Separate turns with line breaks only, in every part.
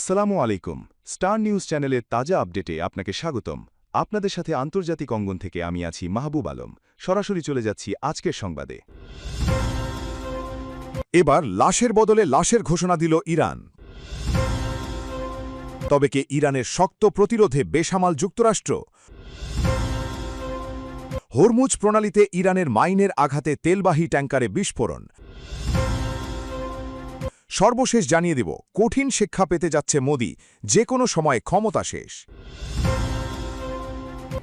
আসসালামু আলাইকুম। Star news চ্যানেলের তাজা আপডেটে আপনাকে স্বাগতম। আপনাদের সাথে আন্তর্জাতিক অঙ্গন থেকে আমি আছি মাহবুব আলম। সরাসরি চলে যাচ্ছি আজকের সংবাদে।
এবার লাশের বদলে লাশের ঘোষণা দিল ইরান। তবে কে ইরানের শক্ত প্রতিরোধে বেসামাল যুক্তরাষ্ট্র? হরমুজ প্রণালীতে ইরানের মাইনের আঘাতে তেলবাহী ট্যাঙ্কারে বিস্ফোরণ। সর্বশেষ জানিয়ে দেব, কঠিন শিক্ষা পেতে যাচ্ছে মোদি, যে কোনো সময় ক্ষমতা শেষ।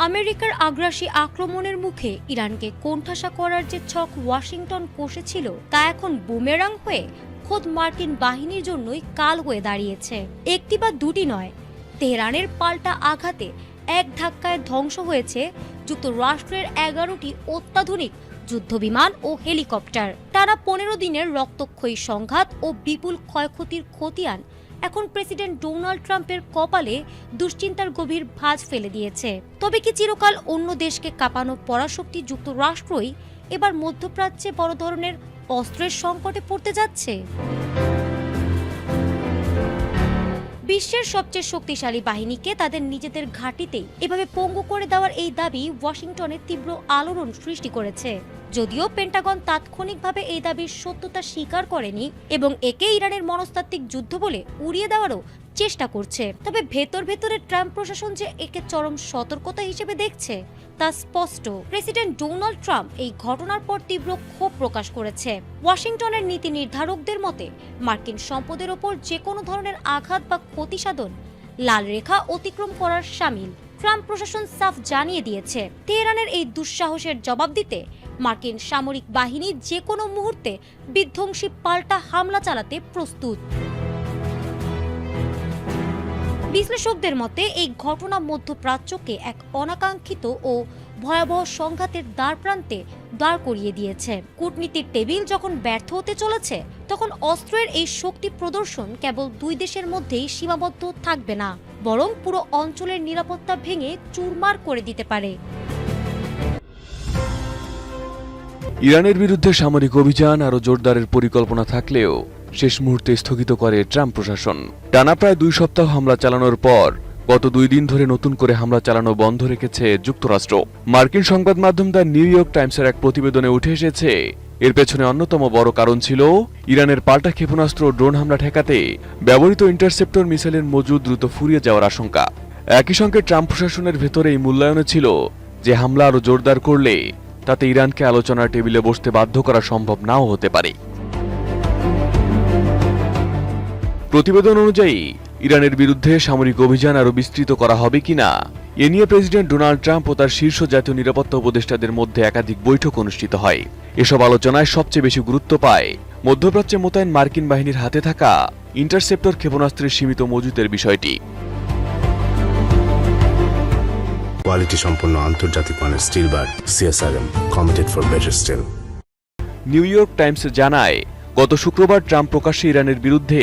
আমেরিকার আগ্রাসী আক্রমণের মুখে ইরানকে কোণঠাসা করার যে ছক ওয়াশিংটন কষেছিল তা এখন বুমেরাং হয়ে খোদ মার্কিন বাহিনীর জন্যই কাল হয়ে দাঁড়িয়েছে। একটি বা দুটি নয়, তেহরানের পাল্টা আঘাতে এক ধাক্কায় ধ্বংস হয়েছে যুক্তরাষ্ট্রের 11টি অত্যাধুনিক যুদ্ধবিমান ও হেলিকপ্টার। টানা 15 দিনের রক্তক্ষয়ী সংঘাত ও বিপুল ক্ষয়ক্ষতির খতিয়ান এখন প্রেসিডেন্ট ডোনাল্ড ট্রাম্পের কপালে দুশ্চিন্তার গভীর ভাঁজ ফেলে দিয়েছে। তবে কি চিরকাল অন্য দেশকে কাঁপানো পরাশক্তি যুক্তরাষ্ট্রই এবার মধ্যপ্রাচ্যে বড় ধরনের অস্ত্রের সংকটে পড়তে যাচ্ছে? বিশ্বের সবচেয়ে শক্তিশালী বাহিনীকে তাদের নিজেদের ঘাঁটিতেই এভাবে পঙ্গু করে দেওয়ার এই দাবি ওয়াশিংটনে তীব্র আলোড়ন সৃষ্টি করেছে। যদিও পেন্টাগন তাৎক্ষণিকভাবে এই দাবির সত্যতা স্বীকার করেনি এবং একে ইরানের মনস্তাত্ত্বিক যুদ্ধ বলে উড়িয়ে দেওয়ারও চেষ্টা করছে, তবে ভেতরে ট্রাম্প প্রশাসন যে একে চরম সতর্কতা হিসেবে দেখছে তা স্পষ্ট। প্রেসিডেন্ট ডোনাল্ড ট্রাম্প এই ঘটনার পর তীব্র ক্ষোভ প্রকাশ করেছে। ওয়াশিংটনের নীতি নির্ধারকদের মতে মার্কিন সম্পদের ওপর যে কোনো ধরনের আঘাত বা ক্ষতি সাধন লাল রেখা অতিক্রম করার শামিল। ট্রাম্প প্রশাসন সাফ জানিয়ে দিয়েছে, তেহরানের এই দুঃসাহসের জবাব দিতে মার্কিন সামরিক বাহিনী যে কোনো মুহূর্তে বিধ্বংসী পাল্টা হামলা চালাতে প্রস্তুত। বিশ্লেষকদের মতে এই ঘটনা মধ্যপ্রাচ্যকে এক অনাকাঙ্ক্ষিত ও ভয়াবহ সংঘাতের দ্বারপ্রান্তে দাঁড় করিয়ে দিয়েছে। কূটনীতির টেবিল যখন ব্যর্থ হতে চলেছে, তখন অস্ত্রের এই শক্তি প্রদর্শন কেবল দুই দেশের মধ্যেই সীমাবদ্ধ থাকবে না, বরং পুরো অঞ্চলের নিরাপত্তা ভেঙে চুরমার করে দিতে পারে।
ইরানের বিরুদ্ধে সামরিক অভিযান আরও জোরদারের পরিকল্পনা থাকলেও শেষ মুহূর্তে স্থগিত করে ট্রাম্প প্রশাসন। টানা প্রায় 2 সপ্তাহ হামলা চালানোর পর গত 2 দিন ধরে নতুন করে হামলা চালানো বন্ধ রেখেছে যুক্তরাষ্ট্র। মার্কিন সংবাদ মাধ্যম দ্য নিউ ইয়র্ক টাইমসের এক প্রতিবেদনে উঠে এসেছে, এর পেছনে অন্যতম বড় কারণ ছিল ইরানের পাল্টা ক্ষেপণাস্ত্র ও ড্রোন হামলা ঠেকাতে ব্যবহৃত ইন্টারসেপ্টর মিসাইলের মজুদ দ্রুত ফুরিয়ে যাওয়ার আশঙ্কা। একই সঙ্গে ট্রাম্প প্রশাসনের ভেতরে এই মূল্যায়নে ছিল যে হামলা আরও জোরদার করলে তাতে ইরানকে আলোচনার টেবিলে বসতে বাধ্য করা সম্ভব নাও হতে পারে। প্রতিবেদন অনুযায়ী ইরানের বিরুদ্ধে সামরিক অভিযান আরও বিস্তৃত করা হবে কিনা এ নিয়ে প্রেসিডেন্ট ডোনাল্ড ট্রাম্প ও তার শীর্ষ জাতীয় নিরাপত্তা উপদেষ্টাদের মধ্যে একাধিক বৈঠক অনুষ্ঠিত হয়। এসব আলোচনায় সবচেয়ে বেশি গুরুত্ব পায় মধ্যপ্রাচ্যে মোতায়েন মার্কিন বাহিনীর হাতে থাকা ইন্টারসেপ্টর ক্ষেপণাস্ত্রের সীমিত মজুতের বিষয়টি।
কোয়ালিটি সম্পন্ন আন্তর্জাতিক মানের still bar CSRM, committed for better still.
New York Times জানায়, গত শুক্রবার ট্রাম্প প্রকাশ্যে ইরানের বিরুদ্ধে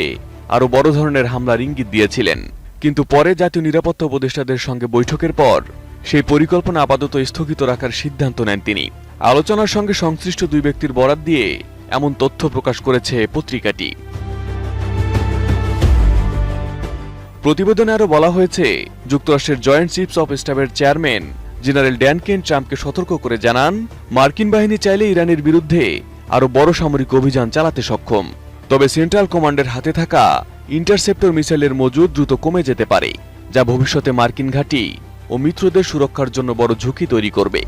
আরও বড় ধরনের হামলার ইঙ্গিত দিয়েছিলেন, কিন্তু পরে জাতীয় নিরাপত্তা উপদেষ্টাদের সঙ্গে বৈঠকের পর সেই পরিকল্পনা আপাতত স্থগিত রাখার সিদ্ধান্ত নেন তিনি। আলোচনার সঙ্গে সংশ্লিষ্ট 2 ব্যক্তির বরাত দিয়ে এমন তথ্য প্রকাশ করেছে পত্রিকাটি। প্রতিবেদনে আরও বলা হয়েছে, যুক্তরাষ্ট্রের জয়েন্ট চিফস অফ স্টাফের চেয়ারম্যান জেনারেল ড্যান কেন ট্রাম্পকে সতর্ক করে জানান, মার্কিন বাহিনী চাইলে ইরানের বিরুদ্ধে আরও বড় সামরিক অভিযান চালাতে সক্ষম, তবে সেন্ট্রাল কমান্ডের হাতে থাকা ইন্টারসেপ্টর মিসাইলের মজুদ দ্রুত কমে যেতে পারে, যা ভবিষ্যতে মার্কিন ঘাঁটি ও মিত্রদের সুরক্ষার জন্য বড় ঝুঁকি তৈরি করবে।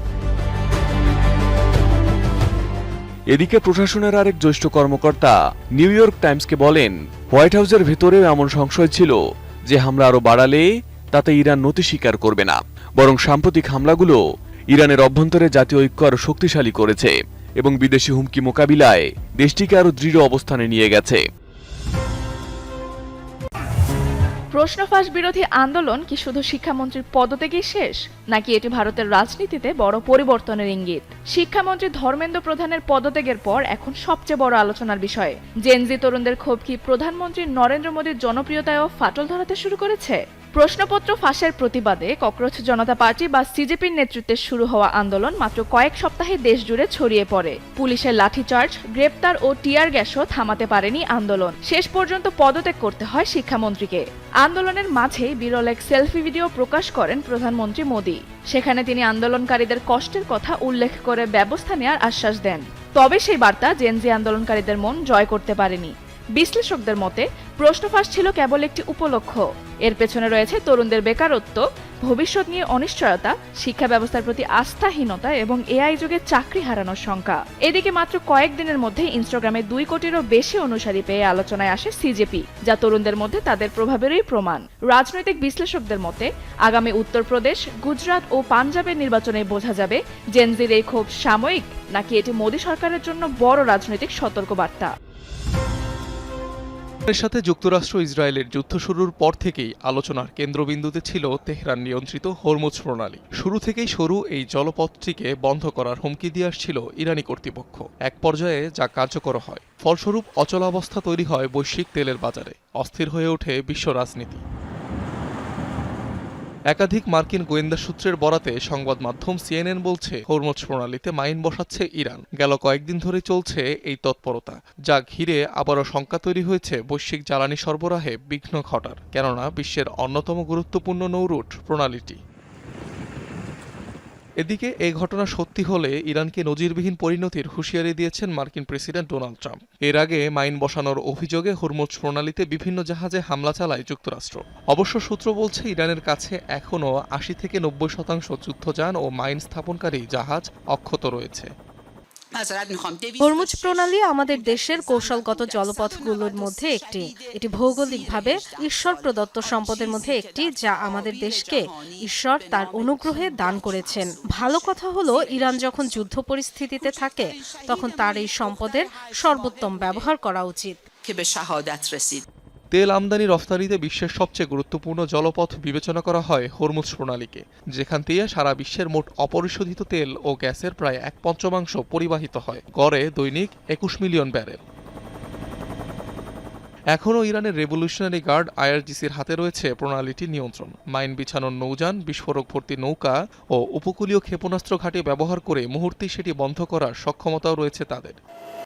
এদিকে প্রশাসনের আরেক জ্যেষ্ঠ কর্মকর্তা নিউ ইয়র্ক টাইমসকে বলেন, হোয়াইট হাউসের ভেতরেও এমন সংশয় ছিল যে হামলা আরও বাড়ালে তাতে ইরান নতি স্বীকার করবে না, বরং সাম্প্রতিক হামলাগুলো ইরানের অভ্যন্তরে জাতীয় ঐক্য আরও শক্তিশালী করেছে এবং বিদেশি হুমকি মোকাবিলায় দেশটিকে আরও দৃঢ় অবস্থানে নিয়ে গেছে।
প্রশ্নফাঁস বিরোধী আন্দোলন কি শুধু শিক্ষামন্ত্রীর পদত্যাগেই শেষ, নাকি এটি ভারতের রাজনীতিতে বড় পরিবর্তনের ইঙ্গিত? শিক্ষামন্ত্রী ধর্মেন্দ্র প্রধানের পদত্যাগের পর এখন সবচেয়ে বড় আলোচনার বিষয়, জেনজি তরুণদের ক্ষোভ কি প্রধানমন্ত্রী নরেন্দ্র মোদীর জনপ্রিয়তায়ও ফাটল ধরাতে শুরু করেছে? প্রশ্নপত্র ফাঁসের প্রতিবাদে ককরোচ জনতা পার্টি বা সিজেপির নেতৃত্বে শুরু হওয়া আন্দোলন মাত্র কয়েক সপ্তাহে দেশ জুড়ে ছড়িয়ে পড়ে। পুলিশের লাঠিচার্জ, গ্রেপ্তার ও টিয়ার গ্যাসও থামাতে পারেনি আন্দোলন। শেষ পর্যন্ত পদত্যাগ করতে হয় শিক্ষামন্ত্রীকে। আন্দোলনের মাঝেই বিরল এক সেলফি ভিডিও প্রকাশ করেন প্রধানমন্ত্রী মোদী। সেখানে তিনি আন্দোলনকারীদের কষ্টের কথা উল্লেখ করে ব্যবস্থা নেওয়ার আশ্বাস দেন। তবে সেই বার্তা জেনজি আন্দোলনকারীদের মন জয় করতে পারেনি। বিশ্লেষকদের মতে প্রশ্ন ফাঁস ছিল কেবল একটি উপলক্ষ। এর পেছনে রয়েছে তরুণদের বেকারত্ব, ভবিষ্যৎ নিয়ে অনিশ্চয়তা, শিক্ষা ব্যবস্থার প্রতি আস্থাহীনতা এবং এআই যুগে চাকরি হারানোর শঙ্কা। এদিকে মাত্র কয়েকদিনের মধ্যে ইনস্টাগ্রামে 2 কোটিরও বেশি অনুসারী পেয়ে আলোচনায় আসে সিজেপি, যা তরুণদের মধ্যে তাদের প্রভাবেরই প্রমাণ। রাজনৈতিক বিশ্লেষকদের মতে আগামী উত্তরপ্রদেশ, গুজরাট ও পাঞ্জাবের নির্বাচনে বোঝা যাবে জেনজির এই ক্ষোভ সাময়িক নাকি এটি মোদী সরকারের জন্য বড় রাজনৈতিক সতর্কবার্তা।
এর সাথে যুক্তরাষ্ট্র ইসরায়েলের যুদ্ধ শুরুর পর থেকেই আলোচনার কেন্দ্রবিন্দুতে ছিল তেহরান নিয়ন্ত্রিত হরমুজ প্রণালী। শুরু থেকেই সরু এই জলপথটিকে বন্ধ করার হুমকি দিয়ে আসছিল ইরানি কর্তৃপক্ষ। এক পর্যায়ে যা কার্যকর হয়, ফলস্বরূপ অচলাবস্থা তৈরি হয় বৈশ্বিক তেলের বাজারে, অস্থির হয়ে ওঠে বিশ্ব রাজনীতি। একাধিক মার্কিন গোয়েন্দা সূত্রের বরাতে সংবাদ মাধ্যম সিএনএন বলছে হরমুজ প্রণালীতে মাইন বসাচ্ছে ইরান। গেল কয়েকদিন ধরে চলছে এই তৎপরতা, যা ঘিরে আবারও শঙ্কা তৈরি হয়েছে বৈশ্বিক জ্বালানি সরবরাহে বিঘ্ন ঘটার, কেননা বিশ্বের অন্যতম গুরুত্বপূর্ণ নৌরুট প্রণালীটি। এদিকে এই ঘটনা সত্যি হলে ইরানকে নজিরবিহীন পরিণতির হুঁশিয়ারি দিয়েছেন মার্কিন প্রেসিডেন্ট ডোনাল্ড ট্রাম্প। এর আগে মাইন বসানোর অভিযোগে হরমুজ প্রণালীতে বিভিন্ন জাহাজে হামলা চালায় যুক্তরাষ্ট্র। অবশ্য সূত্র বলছে ইরানের কাছে এখনও 80 থেকে 90% যুদ্ধযান ও মাইন স্থাপনকারী জাহাজ অক্ষত রয়েছে।
হরমুজ প্রণালী আমাদের দেশের কৌশলগত জলপথগুলোর মধ্যে একটি। এটি ভৌগোলিকভাবে ঈশ্বর প্রদত্ত সম্পদের মধ্যে একটি, যা আমাদের দেশকে ঈশ্বর তার অনুগ্রহে দান করেছেন। ভালো কথা হলো, ইরান যখন যুদ্ধ পরিস্থিতিতে থাকে তখন তার এই সম্পদের সর্বোত্তম ব্যবহার করা উচিত।
তেল আমদানি রফতানিতে বিশ্বের সবচেয়ে গুরুত্বপূর্ণ জলপথ বিবেচনা করা হয় হরমুজ প্রণালীকে, যেখান দিয়ে সারা বিশ্বের মোট অপরিশোধিত তেল ও গ্যাসের প্রায় 1/5 পরিবাহিত হয়, গড়ে দৈনিক 21 মিলিয়ন ব্যারেল। এখনও ইরানের রেভলিউশনারি গার্ড আইআরজিসির হাতে রয়েছে প্রণালীটির নিয়ন্ত্রণ। মাইন বিছানোর নৌযান, বিস্ফোরক ভর্তি নৌকা ও উপকূলীয় ক্ষেপণাস্ত্র ঘাঁটি ব্যবহার করে মুহূর্তেই সেটি বন্ধ করার সক্ষমতাও রয়েছে তাদের।